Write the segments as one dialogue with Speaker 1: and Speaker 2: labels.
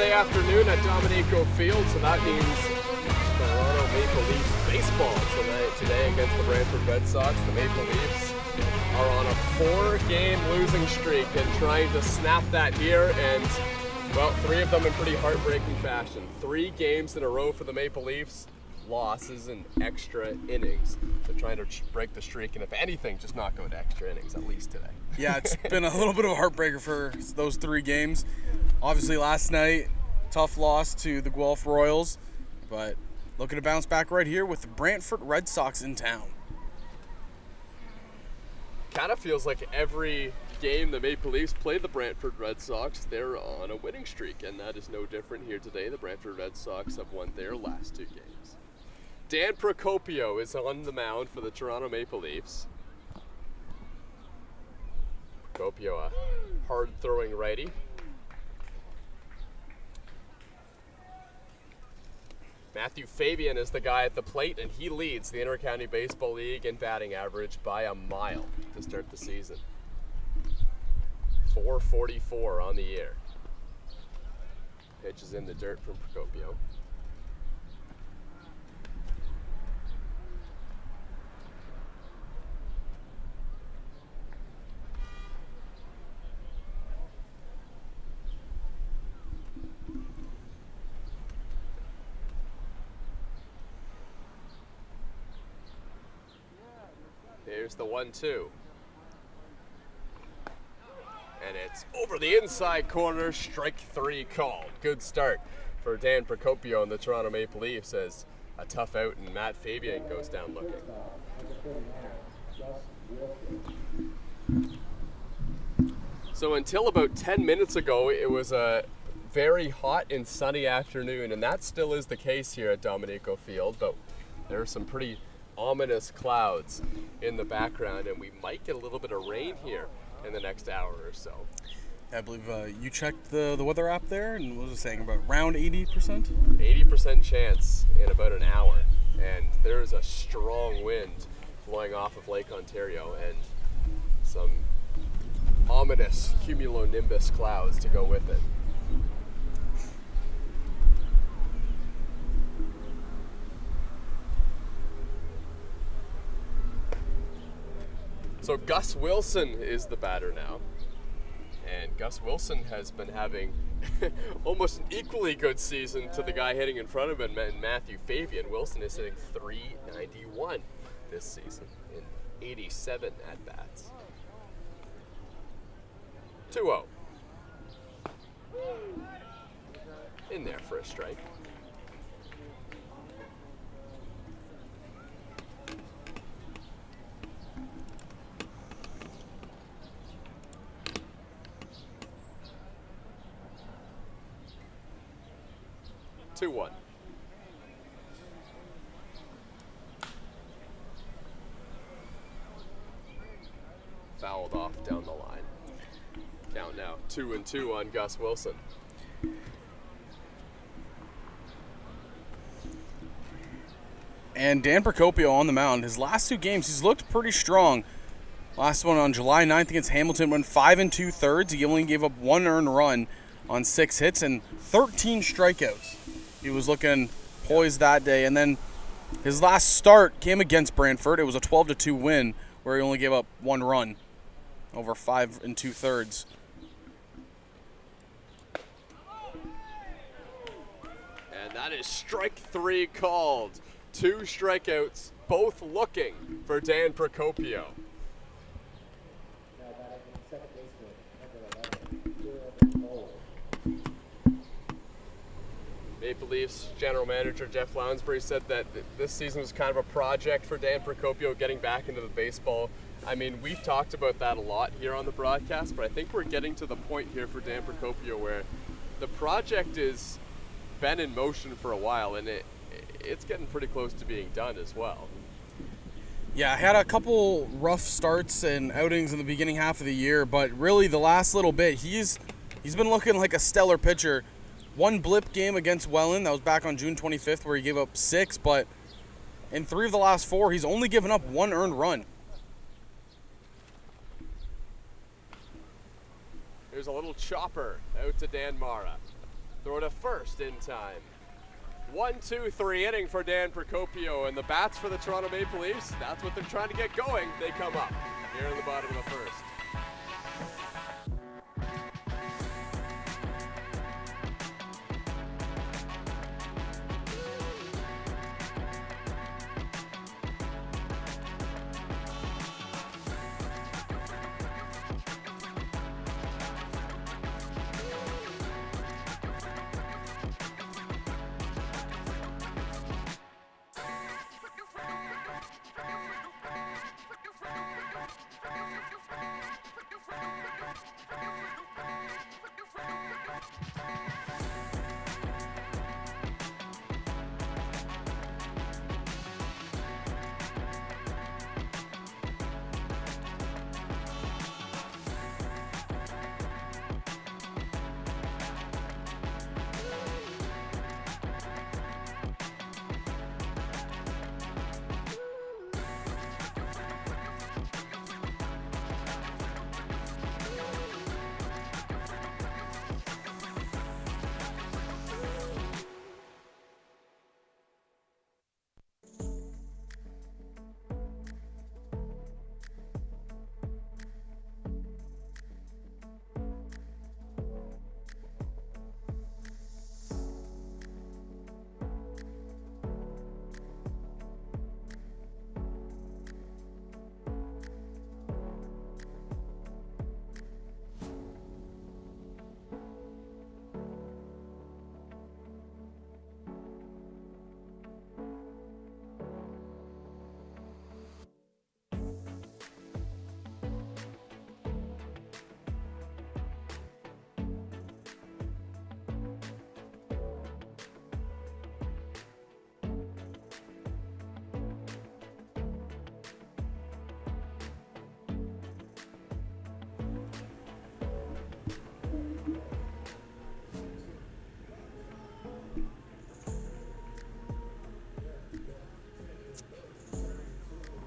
Speaker 1: Sunday afternoon at Dominico Field, so that means Toronto Maple Leafs baseball today against the Brantford Red Sox. The Maple Leafs are on a 4-game losing streak and trying to snap that here, and well, 3 of them in pretty heartbreaking fashion. 3 games in a row for the Maple Leafs, losses in extra innings. They're trying to break the streak, and if anything, just not go to extra innings, at least today.
Speaker 2: Yeah, it's been a little bit of a heartbreaker for those 3 games. Obviously, last night, tough loss to the Guelph Royals, but looking to bounce back right here with the Brantford Red Sox in town.
Speaker 1: Kind of feels like every game the Maple Leafs play the Brantford Red Sox, they're on a winning streak, and that is no different here today. The Brantford Red Sox have won their last 2 games. Dan Procopio is on the mound for the Toronto Maple Leafs. Procopio, a hard-throwing righty. Matthew Fabian is the guy at the plate, and he leads the Inter-County Baseball League in batting average by a mile to start the season. 444 on the year. Pitch is in the dirt from Procopio. Here's the 1-2. And it's over the inside corner, strike 3 called. Good start for Dan Procopio and the Toronto Maple Leafs as a tough out and Matt Fabian goes down looking. So until about 10 minutes ago, it was a very hot and sunny afternoon, and that still is the case here at Dominico Field, but there are some pretty ominous clouds in the background, and we might get a little bit of rain here in the next hour or so.
Speaker 2: I believe you checked the weather app there, and what was it saying, about around 80%?
Speaker 1: 80% chance in about an hour, and there's a strong wind blowing off of Lake Ontario and some ominous cumulonimbus clouds to go with it. So Gus Wilson is the batter now, and Gus Wilson has been having almost an equally good season to the guy hitting in front of him, Matthew Fabian. Wilson is hitting .391 this season in 87 at-bats. 2-0. In there for a strike. One. Fouled off down the line. Count now 2-2 on Gus Wilson.
Speaker 2: And Dan Procopio on the mound. His last 2 games, he's looked pretty strong. Last one on July 9th against Hamilton went 5 2/3. He only gave up 1 earned run on 6 hits and 13 strikeouts. He was looking poised that day. And then his last start came against Brantford. It was a 12-2 win where he only gave up 1 run over 5 2/3.
Speaker 1: And that is strike 3 called. 2 strikeouts, both looking for Dan Procopio. Maple Leafs general manager Jeff Lounsbury said that this season was kind of a project for Dan Procopio getting back into the baseball. I mean, we've talked about that a lot here on the broadcast, but I think we're getting to the point here for Dan Procopio where the project has been in motion for a while, and it's getting pretty close to being done as well.
Speaker 2: Yeah, I had a couple rough starts and outings in the beginning half of the year, but really the last little bit, he's been looking like a stellar pitcher. 1 blip game against Welland, that was back on June 25th, where he gave up 6, but in 3 of the last 4, he's only given up 1 earned run.
Speaker 1: Here's a little chopper out to Dan Mara. Throw to first in time. 1-2-3 inning for Dan Procopio, and the bats for the Toronto Maple Leafs, that's what they're trying to get going. They come up here in the bottom of the first.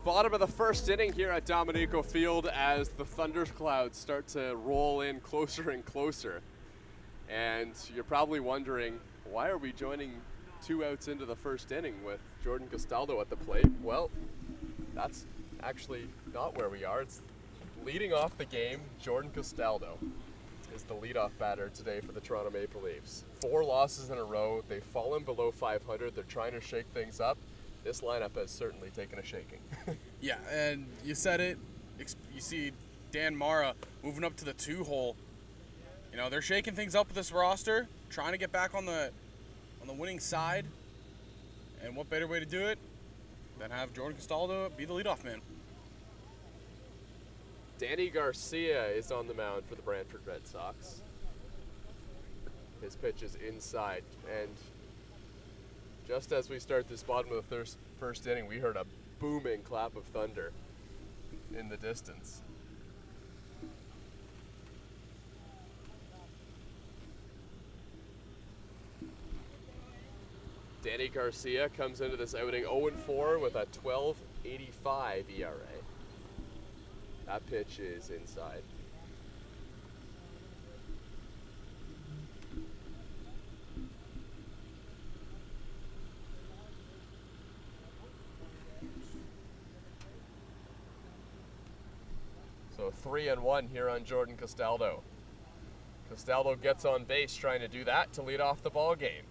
Speaker 1: Bottom of the first inning here at Dominico Field as the thunderclouds start to roll in closer and closer. And you're probably wondering, why are we joining 2 outs into the first inning with Jordan Castaldo at the plate? Well, that's actually not where we are. It's leading off the game. Jordan Castaldo is the leadoff batter today for the Toronto Maple Leafs. 4 losses in a row. They've fallen below 500. They're trying to shake things up. This lineup has certainly taken a shaking.
Speaker 2: Yeah, and you said it. You see Dan Mara moving up to the 2-hole. You know, they're shaking things up with this roster, trying to get back on the winning side. And what better way to do it than have Jordan Castaldo be the leadoff man?
Speaker 1: Danny Garcia is on the mound for the Brantford Red Sox. His pitch is inside, and just as we start this bottom of the first inning, we heard a booming clap of thunder in the distance. Danny Garcia comes into this outing 0-4 with a 12.85 ERA. That pitch is inside. So 3-1 here on Jordan Castaldo. Castaldo gets on base trying to do that to lead off the ball game.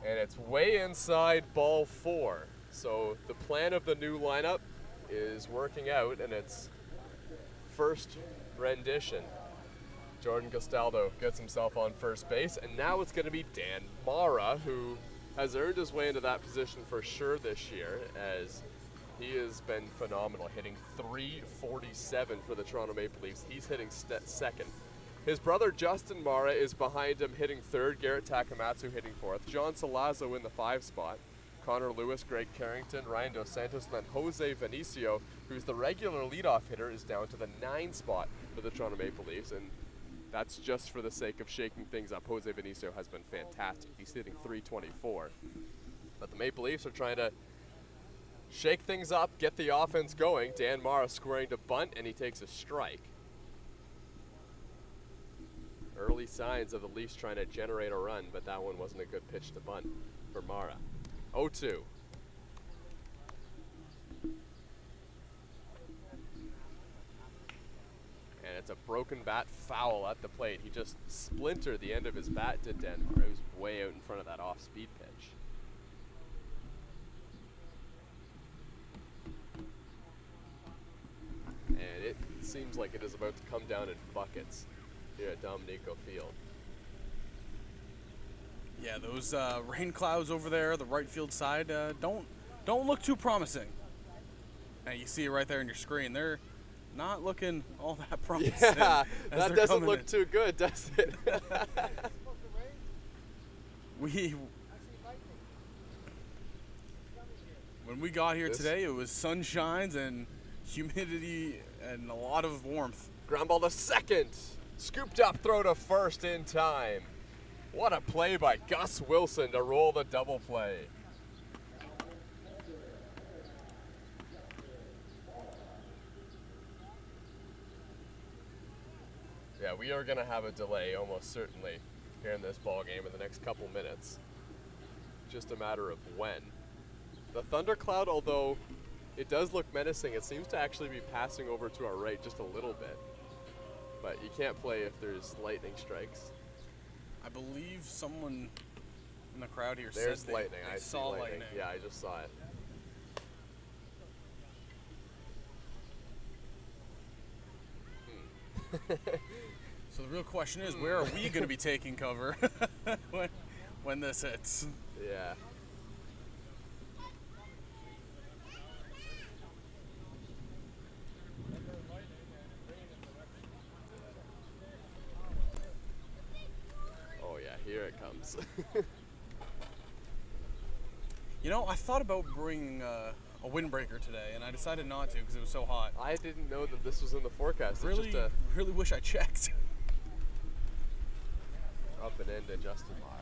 Speaker 1: And it's way inside ball 4. So the plan of the new lineup is working out, and it's first rendition. Jordan Castaldo gets himself on first base, and now it's going to be Dan Mara, who has earned his way into that position for sure this year, as he has been phenomenal, hitting .347 for the Toronto Maple Leafs. He's hitting second. His brother Justin Mara is behind him, hitting third. Garrett Takamatsu hitting fourth. John Salazzo in the 5 spot. Connor Lewis, Greg Carrington, Ryan Dos Santos, and then Jose Vinicio, who's the regular leadoff hitter, is down to the 9 spot for the Toronto Maple Leafs. And that's just for the sake of shaking things up. Jose Vinicio has been fantastic. He's hitting .324. But the Maple Leafs are trying to shake things up, get the offense going. Dan Mara squaring to bunt, and he takes a strike. Early signs of the Leafs trying to generate a run, but that one wasn't a good pitch to bunt for Mara. 0-2. And it's a broken bat foul at the plate. He just splintered the end of his bat to Denmark. It was way out in front of that off-speed pitch. And it seems like it is about to come down in buckets here at Dominico Field.
Speaker 2: Yeah, those rain clouds over there, the right field side, don't look too promising. And you see it right there on your screen. They're not looking all that promising.
Speaker 1: Yeah, that doesn't look too good, does it?
Speaker 2: When we got here today, it was sunshines and humidity and a lot of warmth.
Speaker 1: Ground ball to second. Scooped up throw to first in time. What a play by Gus Wilson to roll the double play. Yeah, we are going to have a delay almost certainly here in this ball game in the next couple minutes. Just a matter of when. The thundercloud, although it does look menacing, it seems to actually be passing over to our right just a little bit. But you can't play if there's lightning strikes.
Speaker 2: I believe someone in the crowd here
Speaker 1: there's
Speaker 2: said
Speaker 1: lightning.
Speaker 2: they
Speaker 1: I
Speaker 2: saw
Speaker 1: see lightning. Yeah, I just saw it.
Speaker 2: So the real question is, where are we going to be taking cover when this hits?
Speaker 1: Yeah. Oh yeah, here it comes.
Speaker 2: You know, I thought about bringing a windbreaker today, and I decided not to because it was so hot.
Speaker 1: I didn't know that this was in the forecast.
Speaker 2: Really,
Speaker 1: it's just
Speaker 2: really wish I checked.
Speaker 1: Up and into Justin Mara.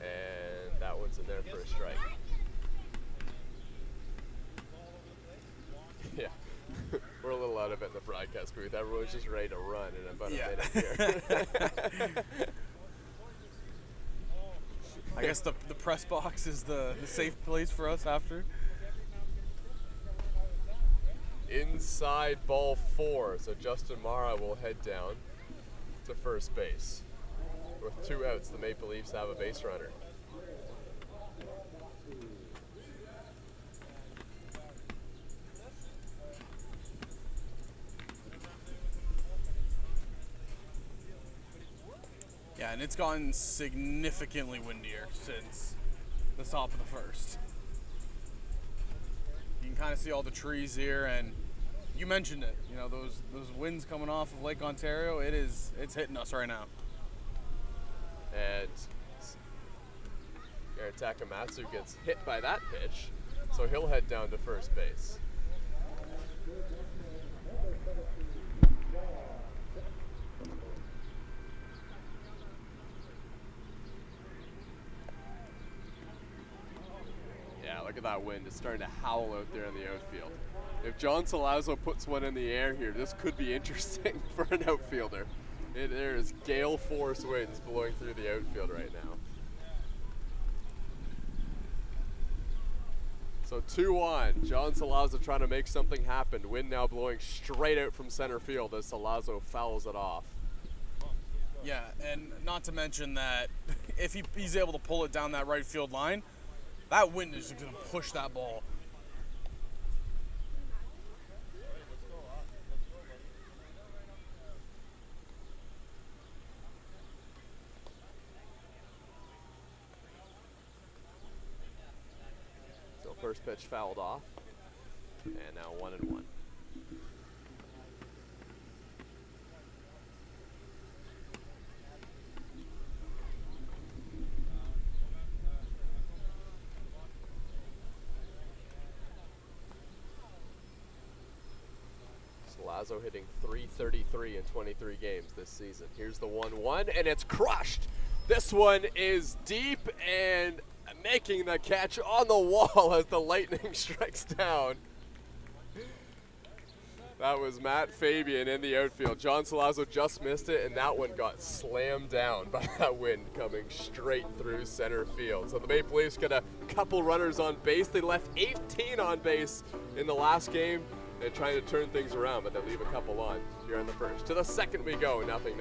Speaker 1: And that one's in there for a strike. Yeah. We're a little out of it in the broadcast booth. Everyone's just ready to run in about a minute here.
Speaker 2: I guess the press box is the safe place for us after.
Speaker 1: Inside ball 4, so Justin Mara will head down to first base. With 2 outs, the Maple Leafs have a base runner.
Speaker 2: Yeah, and it's gotten significantly windier since the top of the first. You can kind of see all the trees here, and you mentioned it. You know, those winds coming off of Lake Ontario. It's hitting us right now.
Speaker 1: And Aaron Takamatsu gets hit by that pitch, so he'll head down to first base. Yeah, look at that wind. It's starting to howl out there in the outfield. If John Salazzo puts one in the air here, this could be interesting for an outfielder. There is gale force winds blowing through the outfield right now. So 2-1. John Salazzo trying to make something happen. Wind now blowing straight out from center field as Salazzo fouls it off.
Speaker 2: Yeah, and not to mention that if he's able to pull it down that right field line, that wind is going to push that ball.
Speaker 1: So first pitch fouled off, and now 1-1. Lazo hitting .333 in 23 games this season. Here's the 1-1, and it's crushed. This one is deep and making the catch on the wall as the Lightning strikes down. That was Matt Fabian in the outfield. John Salazzo just missed it, and that one got slammed down by that wind coming straight through center field. So the Maple Leafs get a couple runners on base. They left 18 on base in the last game. They're trying to turn things around, but they leave a couple on here in the first. To the second we go, 0-0.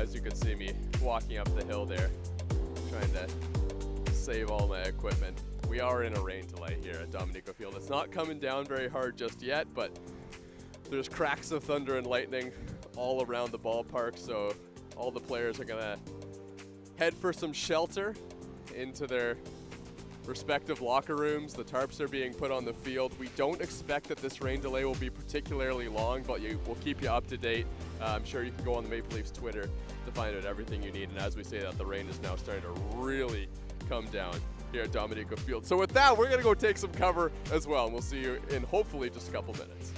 Speaker 1: as you can see me walking up the hill there, trying to save all my equipment. We are in a rain delay here at Dominico Field. It's not coming down very hard just yet, but there's cracks of thunder and lightning all around the ballpark, so all the players are gonna head for some shelter into their respective locker rooms. The tarps are being put on the field. We don't expect that this rain delay will be particularly long, but we'll keep you up to date. I'm sure you can go on the Maple Leafs Twitter to find out everything you need. And as we say that, the rain is now starting to really come down here at Dominico Field. So with that, we're gonna go take some cover as well, and we'll see you in hopefully just a couple minutes.